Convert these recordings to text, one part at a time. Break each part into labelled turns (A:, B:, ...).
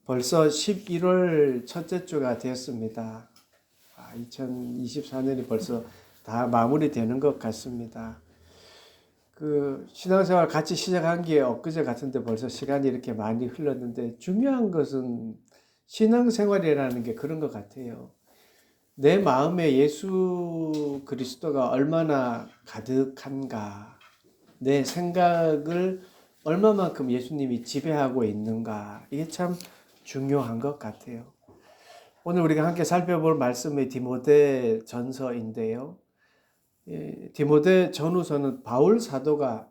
A: 벌써 11월 첫째 주가 되었습니다. 2024년이 벌써 다 마무리되는 것 같습니다. 신앙생활 같이 시작한 게 엊그제 같은데 벌써 시간이 이렇게 많이 흘렀는데, 중요한 것은 신앙생활이라는 게 그런 것 같아요. 내 마음에 예수 그리스도가 얼마나 가득한가, 내 생각을 얼마만큼 예수님이 지배하고 있는가, 이게 참 중요한 것 같아요. 오늘 우리가 함께 살펴볼 말씀의 디모데 전서인데요. 디모데 전후서는 바울 사도가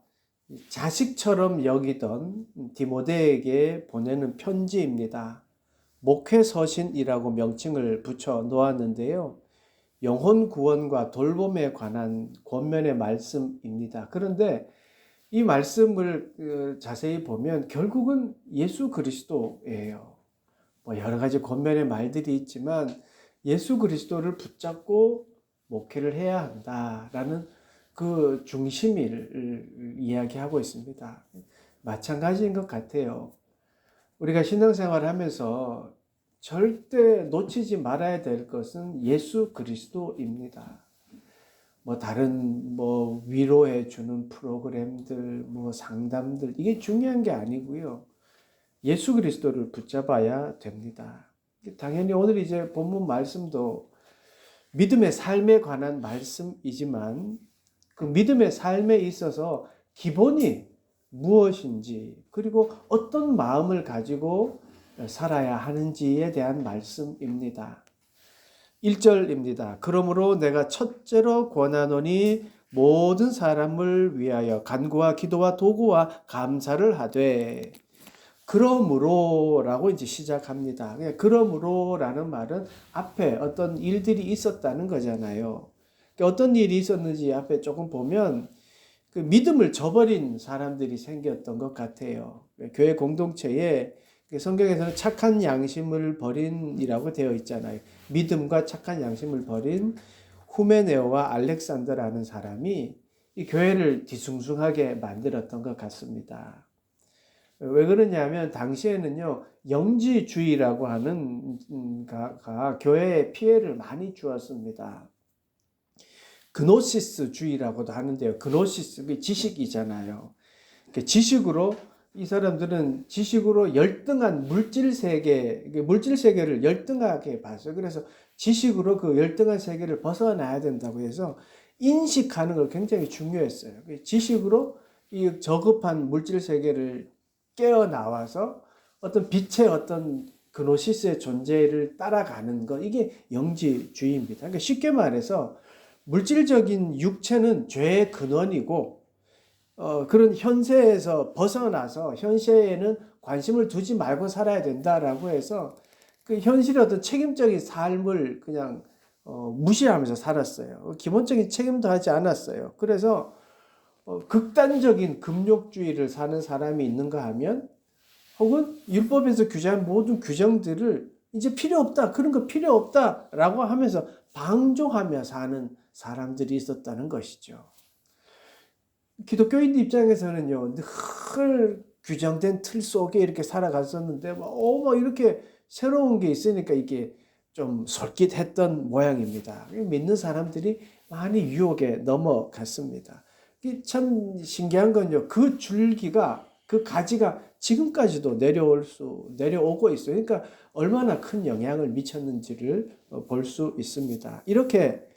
A: 자식처럼 여기던 디모데에게 보내는 편지입니다. 목회서신이라고 명칭을 붙여 놓았는데요. 영혼 구원과 돌봄에 관한 권면의 말씀입니다. 그런데 이 말씀을 자세히 보면 결국은 예수 그리스도예요. 여러 가지 권면의 말들이 있지만 예수 그리스도를 붙잡고 목회를 해야 한다라는 그 중심을 이야기하고 있습니다. 마찬가지인 것 같아요. 우리가 신앙생활을 하면서 절대 놓치지 말아야 될 것은 예수 그리스도입니다. 다른 위로해 주는 프로그램들, 상담들, 이게 중요한 게 아니고요. 예수 그리스도를 붙잡아야 됩니다. 당연히 오늘 이제 본문 말씀도 믿음의 삶에 관한 말씀이지만 그 믿음의 삶에 있어서 기본이 무엇인지, 그리고 어떤 마음을 가지고 살아야 하는지에 대한 말씀입니다. 1절입니다. 그러므로 내가 첫째로 권하노니 모든 사람을 위하여 간구와 기도와 도구와 감사를 하되. 그러므로라고 이제 시작합니다. 그러므로라는 말은 앞에 어떤 일들이 있었다는 거잖아요. 어떤 일이 있었는지 앞에 조금 보면 그 믿음을 저버린 사람들이 생겼던 것 같아요. 교회 공동체에 성경에서는 착한 양심을 버린이라고 되어 있잖아요. 믿음과 착한 양심을 버린 후메네오와 알렉산더라는 사람이 이 교회를 뒤숭숭하게 만들었던 것 같습니다. 왜 그러냐면 당시에는요, 영지주의라고 하는 교회에 피해를 많이 주었습니다. 그노시스주의라고도 하는데요. 그노시스, 지식이잖아요. 지식으로, 이 사람들은 지식으로 열등한 물질 세계를 열등하게 봤어요. 그래서 지식으로 그 열등한 세계를 벗어나야 된다고 해서 인식하는 걸 굉장히 중요했어요. 지식으로 이 저급한 물질 세계를 깨어나와서 어떤 빛의 어떤 그노시스의 존재를 따라가는 것, 이게 영지주의입니다. 그러니까 쉽게 말해서 물질적인 육체는 죄의 근원이고, 그런 현세에서 벗어나서 현세에는 관심을 두지 말고 살아야 된다라고 해서 그 현실의 어떤 책임적인 삶을 그냥 무시하면서 살았어요. 기본적인 책임도 하지 않았어요. 그래서 극단적인 금욕주의를 사는 사람이 있는가 하면, 혹은 율법에서 규제한 모든 규정들을 이제 필요 없다, 그런 거 필요 없다라고 하면서 방종하며 사는 사람들이 있었다는 것이죠. 기독교인 입장에서는요, 늘 규정된 틀 속에 이렇게 살아갔었는데, 이렇게 새로운 게 있으니까 이게 좀 솔깃했던 모양입니다. 믿는 사람들이 많이 유혹에 넘어갔습니다. 참 신기한 건요, 그 줄기가, 그 가지가 지금까지도 내려오고 있어요. 그러니까 얼마나 큰 영향을 미쳤는지를 볼 수 있습니다. 이렇게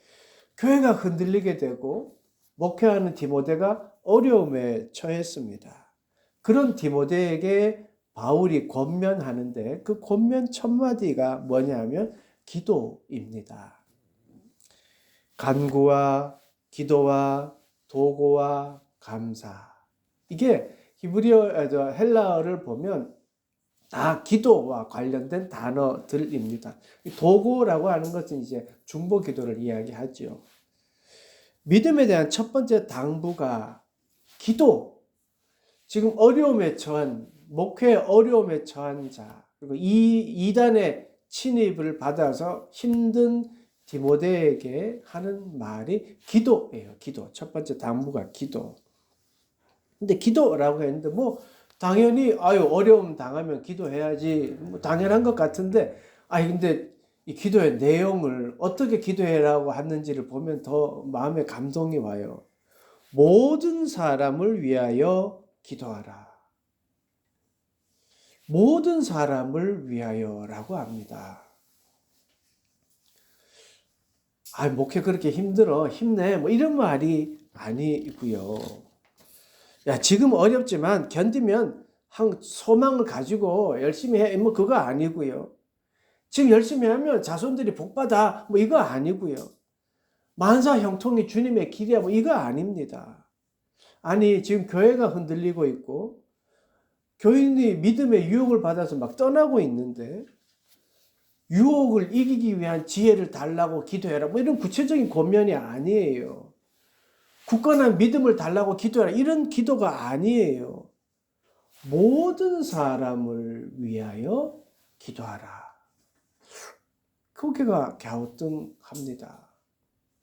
A: 교회가 흔들리게 되고 목회하는 디모데가 어려움에 처했습니다. 그런 디모데에게 바울이 권면하는데 그 권면 첫 마디가 뭐냐면 기도입니다. 간구와 기도와 도구와 감사. 이게 헬라어를 보면 다 기도와 관련된 단어들입니다. 도구라고 하는 것은 이제 중보 기도를 이야기하죠. 믿음에 대한 첫 번째 당부가 기도. 지금 목회 어려움에 처한 자, 그리고 이단의 침입을 받아서 힘든 디모데에게 하는 말이 기도예요. 기도. 첫 번째 당부가 기도. 근데 기도라고 했는데 당연히 어려움 당하면 기도해야지 뭐 당연한 것 같은데 근데 이 기도의 내용을 어떻게 기도해라고 하는지를 보면 더 마음에 감동이 와요. 모든 사람을 위하여 기도하라. 모든 사람을 위하여라고 합니다. 목회 그렇게 힘들어, 힘내, 뭐 이런 말이 아니고요. 야, 지금 어렵지만 견디면 소망을 가지고 열심히 해, 뭐 그거 아니고요. 지금 열심히 하면 자손들이 복받아, 뭐 이거 아니고요. 만사 형통이 주님의 길이야, 뭐 이거 아닙니다. 아니, 지금 교회가 흔들리고 있고 교인이 믿음의 유혹을 받아서 막 떠나고 있는데 유혹을 이기기 위한 지혜를 달라고 기도해라, 뭐 이런 구체적인 권면이 아니에요. 굳건한 믿음을 달라고 기도해라, 이런 기도가 아니에요. 모든 사람을 위하여 기도하라. 그게가 갸우뚱합니다.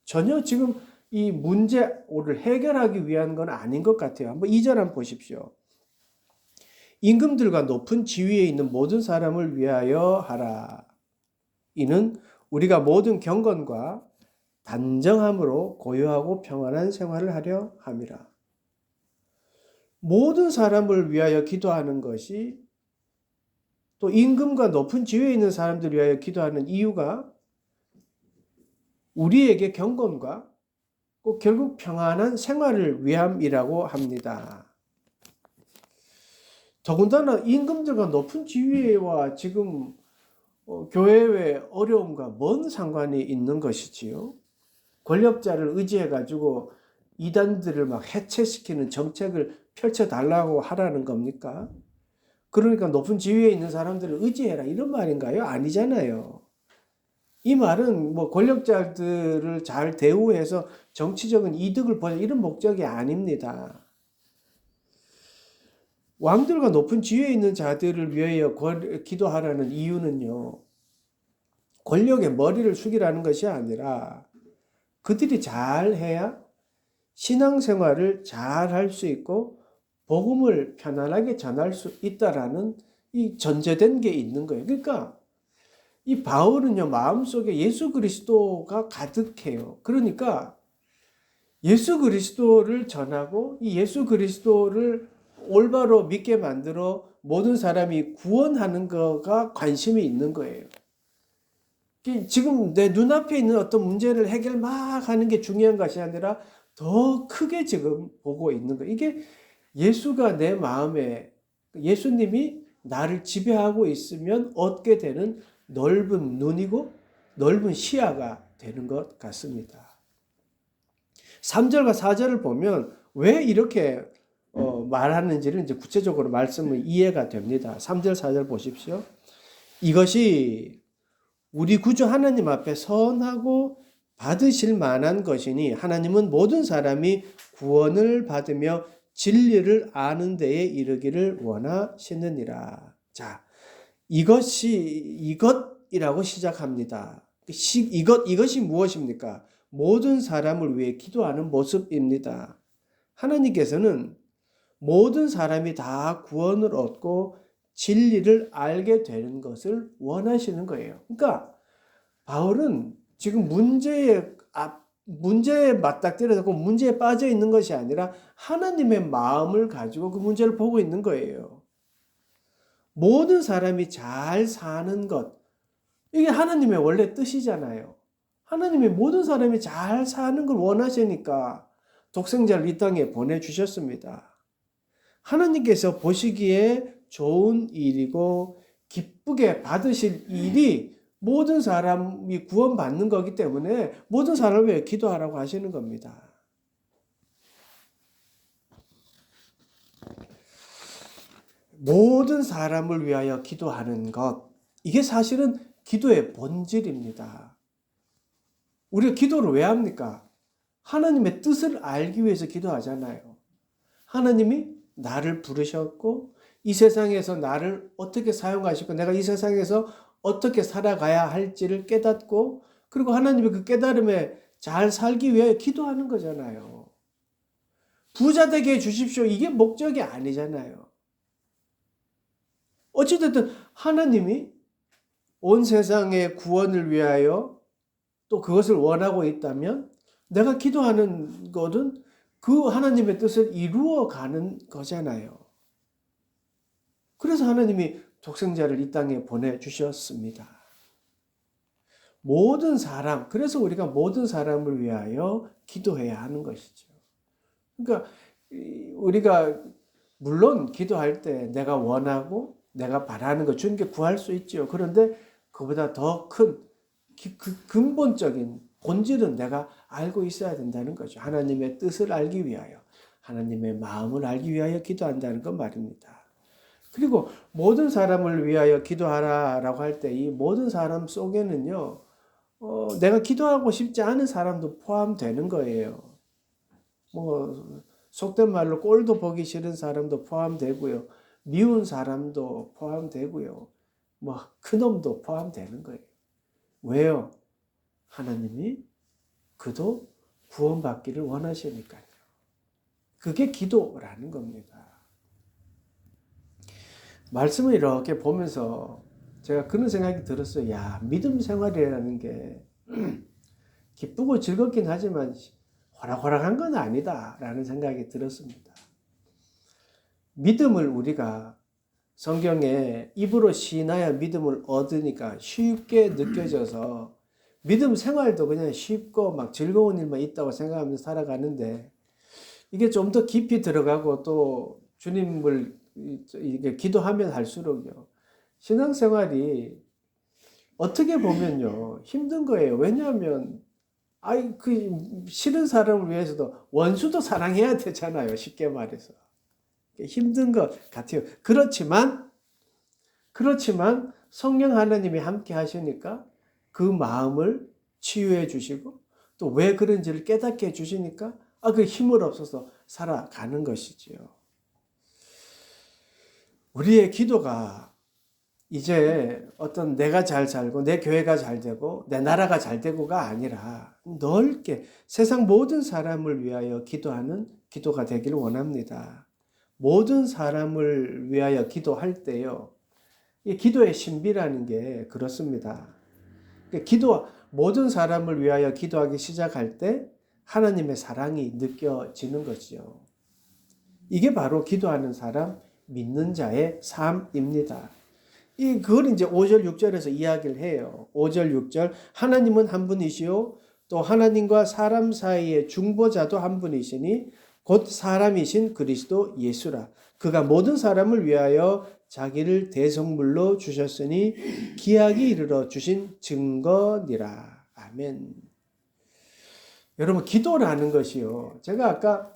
A: 전혀 지금 이 문제를 해결하기 위한 건 아닌 것 같아요. 한번 2절 한번 보십시오. 임금들과 높은 지위에 있는 모든 사람을 위하여 하라. 이는 우리가 모든 경건과 단정함으로 고요하고 평안한 생활을 하려 함이라. 모든 사람을 위하여 기도하는 것이, 또 임금과 높은 지위에 있는 사람들을 위하여 기도하는 이유가 우리에게 경건과 꼭 결국 평안한 생활을 위함이라고 합니다. 더군다나 임금들과 높은 지위와 지금 교회의 어려움과 뭔 상관이 있는 것이지요? 권력자를 의지해 가지고 이단들을 막 해체시키는 정책을 펼쳐달라고 하라는 겁니까? 그러니까 높은 지위에 있는 사람들을 의지해라, 이런 말인가요? 아니잖아요. 이 말은 뭐 권력자들을 잘 대우해서 정치적인 이득을 보자, 이런 목적이 아닙니다. 왕들과 높은 지위에 있는 자들을 위하여 기도하라는 이유는요, 권력의 머리를 숙이라는 것이 아니라 그들이 잘해야 신앙생활을 잘 할 수 있고 복음을 편안하게 전할 수 있다라는 이 전제된 게 있는 거예요. 그러니까 이 바울은요, 마음속에 예수 그리스도가 가득해요. 그러니까 예수 그리스도를 전하고 이 예수 그리스도를 올바로 믿게 만들어 모든 사람이 구원하는 거가 관심이 있는 거예요. 지금 내 눈앞에 있는 어떤 문제를 해결 막 하는 게 중요한 것이 아니라 더 크게 지금 보고 있는 거예요. 이게 예수가 내 마음에, 예수님이 나를 지배하고 있으면 얻게 되는 넓은 눈이고 넓은 시야가 되는 것 같습니다. 3절과 4절을 보면 왜 이렇게 말하는지를 이제 구체적으로 말씀을 이해가 됩니다. 3절, 4절 보십시오. 이것이 우리 구주 하나님 앞에 선하고 받으실 만한 것이니 하나님은 모든 사람이 구원을 받으며 진리를 아는 데에 이르기를 원하시느니라. 자, 이것이라고 시작합니다. 이것이 무엇입니까? 모든 사람을 위해 기도하는 모습입니다. 하나님께서는 모든 사람이 다 구원을 얻고 진리를 알게 되는 것을 원하시는 거예요. 그러니까 바울은 지금 문제에 맞닥뜨려서 문제에 빠져 있는 것이 아니라 하나님의 마음을 가지고 그 문제를 보고 있는 거예요. 모든 사람이 잘 사는 것, 이게 하나님의 원래 뜻이잖아요. 하나님이 모든 사람이 잘 사는 걸 원하시니까 독생자를 이 땅에 보내주셨습니다. 하나님께서 보시기에 좋은 일이고 기쁘게 받으실 일이 모든 사람이 구원받는 거기 때문에 모든 사람을 위해 기도하라고 하시는 겁니다. 모든 사람을 위하여 기도하는 것, 이게 사실은 기도의 본질입니다. 우리가 기도를 왜 합니까? 하나님의 뜻을 알기 위해서 기도하잖아요. 하나님이 나를 부르셨고 이 세상에서 나를 어떻게 사용하시고 내가 이 세상에서 어떻게 살아가야 할지를 깨닫고, 그리고 하나님의 그 깨달음에 잘 살기 위해 기도하는 거잖아요. 부자 되게 해주십시오, 이게 목적이 아니잖아요. 어찌됐든 하나님이 온 세상의 구원을 위하여 또 그것을 원하고 있다면 내가 기도하는 것은 그 하나님의 뜻을 이루어가는 거잖아요. 그래서 하나님이 독생자를 이 땅에 보내주셨습니다. 모든 사람, 그래서 우리가 모든 사람을 위하여 기도해야 하는 것이죠. 그러니까 우리가 물론 기도할 때 내가 원하고 내가 바라는 것 주님께 구할 수 있죠. 그런데 그보다 더 큰 근본적인 본질은 내가 알고 있어야 된다는 거죠. 하나님의 뜻을 알기 위하여, 하나님의 마음을 알기 위하여 기도한다는 것 말입니다. 그리고 모든 사람을 위하여 기도하라라고 할 때 이 모든 사람 속에는요, 내가 기도하고 싶지 않은 사람도 포함되는 거예요. 뭐 속된 말로 꼴도 보기 싫은 사람도 포함되고요. 미운 사람도 포함되고요. 뭐 큰놈도 포함되는 거예요. 왜요? 하나님이 그도 구원받기를 원하시니까요. 그게 기도라는 겁니다. 말씀을 이렇게 보면서 제가 그런 생각이 들었어요. 야, 믿음 생활이라는 게 기쁘고 즐겁긴 하지만 호락호락한 건 아니다 라는 생각이 들었습니다. 믿음을 우리가 성경에 입으로 시인하여 믿음을 얻으니까 쉽게 느껴져서 믿음 생활도 그냥 쉽고 막 즐거운 일만 있다고 생각하면서 살아가는데 이게 좀 더 깊이 들어가고 또 주님을 이게 기도하면 할수록요. 신앙생활이 어떻게 보면요. 힘든 거예요. 왜냐하면 그 싫은 사람을 위해서도 원수도 사랑해야 되잖아요. 쉽게 말해서. 힘든 것 같아요. 그렇지만 성령 하나님이 함께 하시니까 그 마음을 치유해 주시고 또 왜 그런지를 깨닫게 해 주시니까 그 힘을 없어서 살아가는 것이지요. 우리의 기도가 이제 어떤 내가 잘 살고 내 교회가 잘 되고 내 나라가 잘 되고가 아니라 넓게 세상 모든 사람을 위하여 기도하는 기도가 되기를 원합니다. 모든 사람을 위하여 기도할 때요. 이 기도의 신비라는 게 그렇습니다. 모든 사람을 위하여 기도하기 시작할 때 하나님의 사랑이 느껴지는 거지요. 이게 바로 기도하는 사람, 믿는 자의 삶입니다. 그걸 이제 5절, 6절에서 이야기를 해요. 5절, 6절. 하나님은 한 분이시요. 또 하나님과 사람 사이의 중보자도 한 분이시니 곧 사람이신 그리스도 예수라. 그가 모든 사람을 위하여 자기를 대속물로 주셨으니 기약이 이르러 주신 증거니라. 아멘. 여러분, 기도라는 것이요. 제가 아까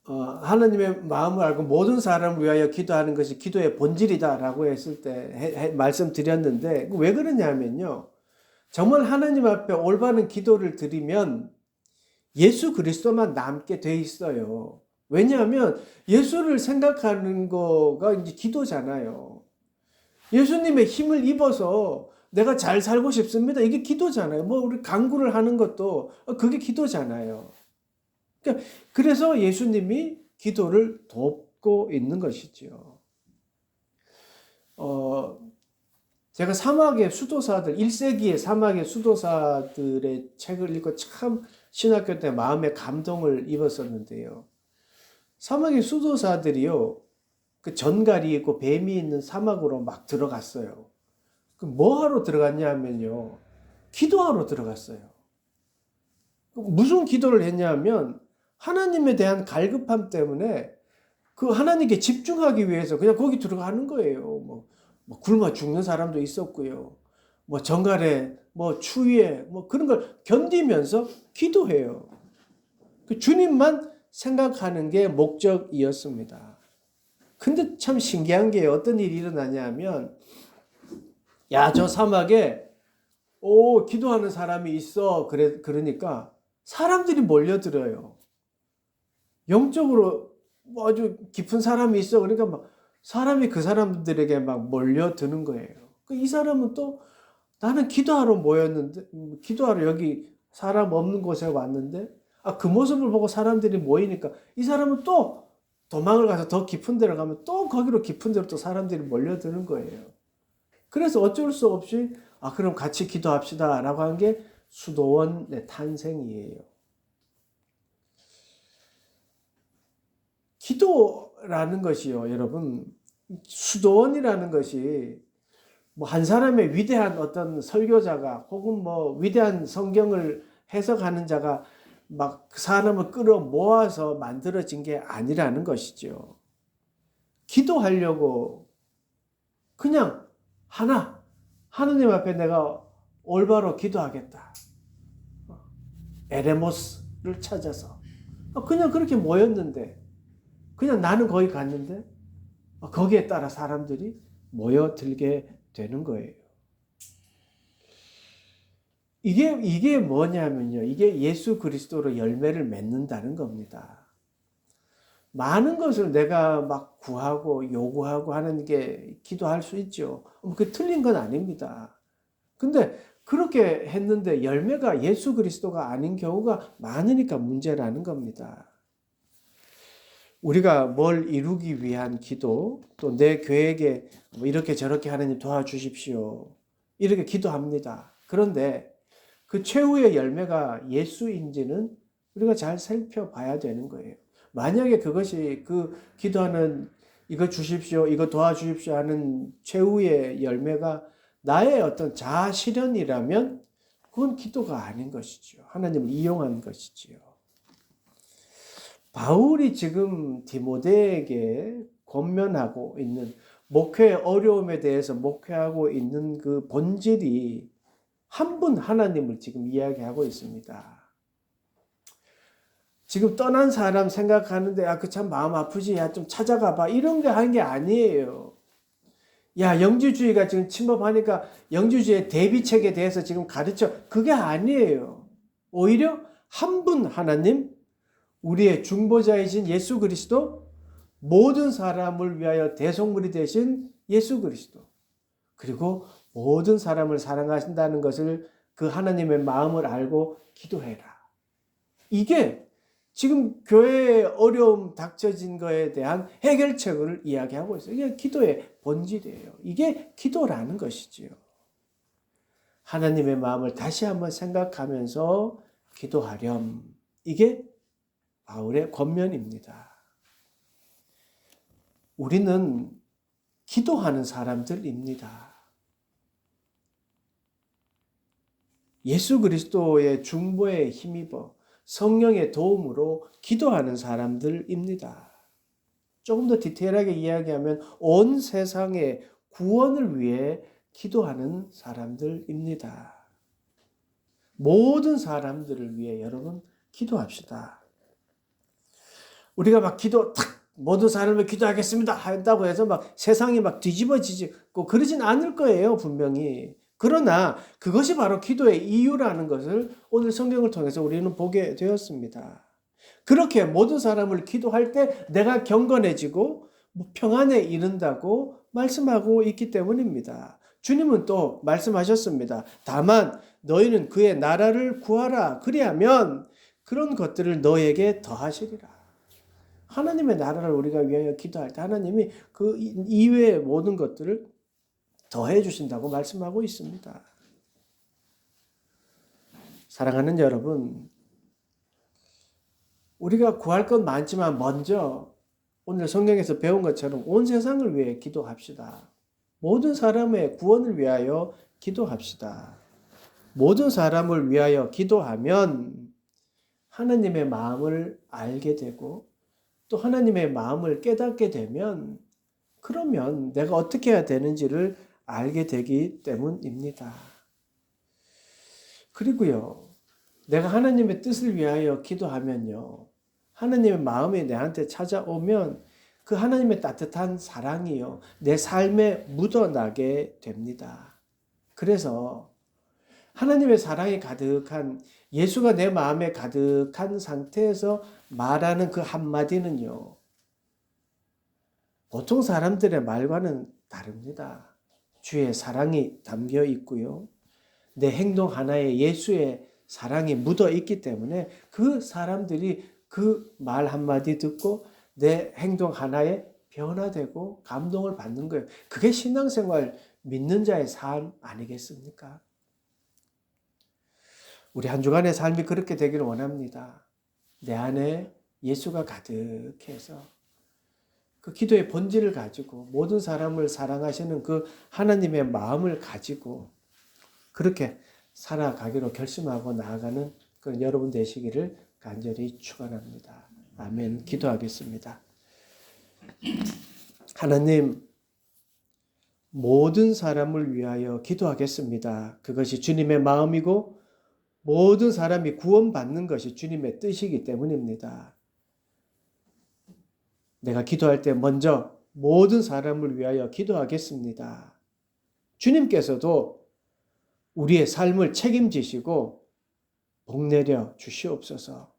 A: 하나님의 마음을 알고 모든 사람을 위하여 기도하는 것이 기도의 본질이다라고 했을 때 말씀드렸는데 왜 그러냐면요. 정말 하나님 앞에 올바른 기도를 드리면 예수 그리스도만 남게 돼 있어요. 왜냐하면 예수를 생각하는 거가 이제 기도잖아요. 예수님의 힘을 입어서 내가 잘 살고 싶습니다. 이게 기도잖아요. 뭐 우리 간구를 하는 것도 그게 기도잖아요. 그래서 예수님이 기도를 돕고 있는 것이죠. 제가 사막의 수도사들, 1세기의 사막의 수도사들의 책을 읽고 참 신학교 때 마음에 감동을 입었었는데요. 사막의 수도사들이요, 그 전갈이 있고 뱀이 있는 사막으로 막 들어갔어요. 뭐 하러 들어갔냐 하면요, 기도하러 들어갔어요. 무슨 기도를 했냐 하면 하나님에 대한 갈급함 때문에 그 하나님께 집중하기 위해서 그냥 거기 들어가는 거예요. 뭐 굶어 죽는 사람도 있었고요. 뭐 정갈에, 뭐 추위에, 뭐 그런 걸 견디면서 기도해요. 그 주님만 생각하는 게 목적이었습니다. 근데 참 신기한 게 어떤 일이 일어나냐면, 야, 저 사막에, 기도하는 사람이 있어. 그러니까 사람들이 몰려들어요. 영적으로 뭐 아주 깊은 사람이 있어. 그러니까 막 사람이 그 사람들에게 막 몰려드는 거예요. 이 사람은 또 나는 기도하러 모였는데, 기도하러 여기 사람 없는 곳에 왔는데, 그 모습을 보고 사람들이 모이니까 이 사람은 또 도망을 가서 더 깊은 데로 가면 또 거기로 깊은 데로 또 사람들이 몰려드는 거예요. 그래서 어쩔 수 없이 그럼 같이 기도합시다 라고 한 게 수도원의 탄생이에요. 기도라는 것이요, 여러분, 수도원이라는 것이 뭐 한 사람의 위대한 어떤 설교자가 혹은 뭐 위대한 성경을 해석하는 자가 막 그 사람을 끌어 모아서 만들어진 게 아니라는 것이죠. 기도하려고 그냥 하나님 앞에 내가 올바로 기도하겠다. 에레모스를 찾아서 그냥 그렇게 모였는데, 그냥 나는 거기 갔는데 거기에 따라 사람들이 모여들게 되는 거예요. 이게 뭐냐면요, 이게 예수 그리스도로 열매를 맺는다는 겁니다. 많은 것을 내가 막 구하고 요구하고 하는 게 기도할 수 있죠. 그 틀린 건 아닙니다. 근데 그렇게 했는데 열매가 예수 그리스도가 아닌 경우가 많으니까 문제라는 겁니다. 우리가 뭘 이루기 위한 기도, 또 내 교회에게 뭐 이렇게 저렇게 하나님 도와주십시오, 이렇게 기도합니다. 그런데 그 최후의 열매가 예수인지는 우리가 잘 살펴봐야 되는 거예요. 만약에 그것이 그 기도하는 이거 주십시오, 이거 도와주십시오 하는 최후의 열매가 나의 어떤 자아 실현이라면 그건 기도가 아닌 것이죠. 하나님을 이용한 것이지요. 바울이 지금 디모데에게 권면하고 있는 목회의 어려움에 대해서 목회하고 있는 그 본질이 한 분 하나님을 지금 이야기하고 있습니다. 지금 떠난 사람 생각하는데 그 참 마음 아프지, 좀 찾아가 봐, 이런 거 하는 게 아니에요. 영주주의가 지금 침범하니까 영주주의의 대비책에 대해서 지금 가르쳐, 그게 아니에요. 오히려 한 분 하나님, 우리의 중보자이신 예수 그리스도, 모든 사람을 위하여 대속물이 되신 예수 그리스도, 그리고 모든 사람을 사랑하신다는 것을 그 하나님의 마음을 알고 기도해라. 이게 지금 교회에 어려움 닥쳐진 거에 대한 해결책을 이야기하고 있어요. 이게 기도의 본질이에요. 이게 기도라는 것이지요. 하나님의 마음을 다시 한번 생각하면서 기도하렴. 이게 바울의 권면입니다. 우리는 기도하는 사람들입니다. 예수 그리스도의 중보에 힘입어 성령의 도움으로 기도하는 사람들입니다. 조금 더 디테일하게 이야기하면 온 세상의 구원을 위해 기도하는 사람들입니다. 모든 사람들을 위해 여러분 기도합시다. 우리가 막 모든 사람을 기도하겠습니다 한다고 해서 막 세상이 막 뒤집어지고 그러진 않을 거예요, 분명히. 그러나 그것이 바로 기도의 이유라는 것을 오늘 성경을 통해서 우리는 보게 되었습니다. 그렇게 모든 사람을 기도할 때 내가 경건해지고 평안에 이른다고 말씀하고 있기 때문입니다. 주님은 또 말씀하셨습니다. 다만 너희는 그의 나라를 구하라. 그리하면 그런 것들을 너에게 더하시리라. 하나님의 나라를 우리가 위하여 기도할 때 하나님이 그 이외의 모든 것들을 더해 주신다고 말씀하고 있습니다. 사랑하는 여러분, 우리가 구할 건 많지만 먼저 오늘 성경에서 배운 것처럼 온 세상을 위해 기도합시다. 모든 사람의 구원을 위하여 기도합시다. 모든 사람을 위하여 기도하면 하나님의 마음을 알게 되고 또 하나님의 마음을 깨닫게 되면 그러면 내가 어떻게 해야 되는지를 알게 되기 때문입니다. 그리고요, 내가 하나님의 뜻을 위하여 기도하면요, 하나님의 마음이 내한테 찾아오면 그 하나님의 따뜻한 사랑이요, 내 삶에 묻어나게 됩니다. 그래서 하나님의 사랑이 가득한, 예수가 내 마음에 가득한 상태에서 말하는 그 한마디는요, 보통 사람들의 말과는 다릅니다. 주의 사랑이 담겨 있고요, 내 행동 하나에 예수의 사랑이 묻어 있기 때문에 그 사람들이 그 말 한마디 듣고 내 행동 하나에 변화되고 감동을 받는 거예요. 그게 신앙생활 믿는 자의 삶 아니겠습니까? 우리 한 주간의 삶이 그렇게 되기를 원합니다. 내 안에 예수가 가득해서 그 기도의 본질을 가지고 모든 사람을 사랑하시는 그 하나님의 마음을 가지고 그렇게 살아가기로 결심하고 나아가는 그런 여러분 되시기를 간절히 축원합니다. 아멘. 기도하겠습니다. 하나님, 모든 사람을 위하여 기도하겠습니다. 그것이 주님의 마음이고 모든 사람이 구원받는 것이 주님의 뜻이기 때문입니다. 내가 기도할 때 먼저 모든 사람을 위하여 기도하겠습니다. 주님께서도 우리의 삶을 책임지시고 복내려 주시옵소서.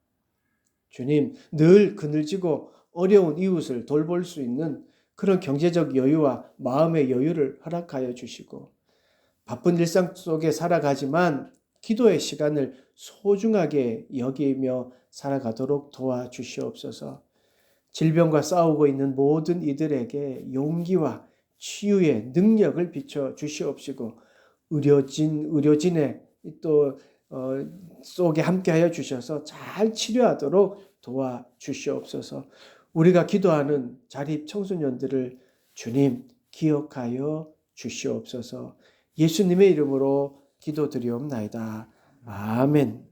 A: 주님, 늘 그늘지고 어려운 이웃을 돌볼 수 있는 그런 경제적 여유와 마음의 여유를 허락하여 주시고 바쁜 일상 속에 살아가지만 기도의 시간을 소중하게 여기며 살아가도록 도와주시옵소서. 질병과 싸우고 있는 모든 이들에게 용기와 치유의 능력을 비춰 주시옵시고 의료진의 또 속에 함께하여 주셔서 잘 치료하도록 도와주시옵소서. 우리가 기도하는 자립 청소년들을 주님 기억하여 주시옵소서. 예수님의 이름으로 기도드리옵나이다. 아멘.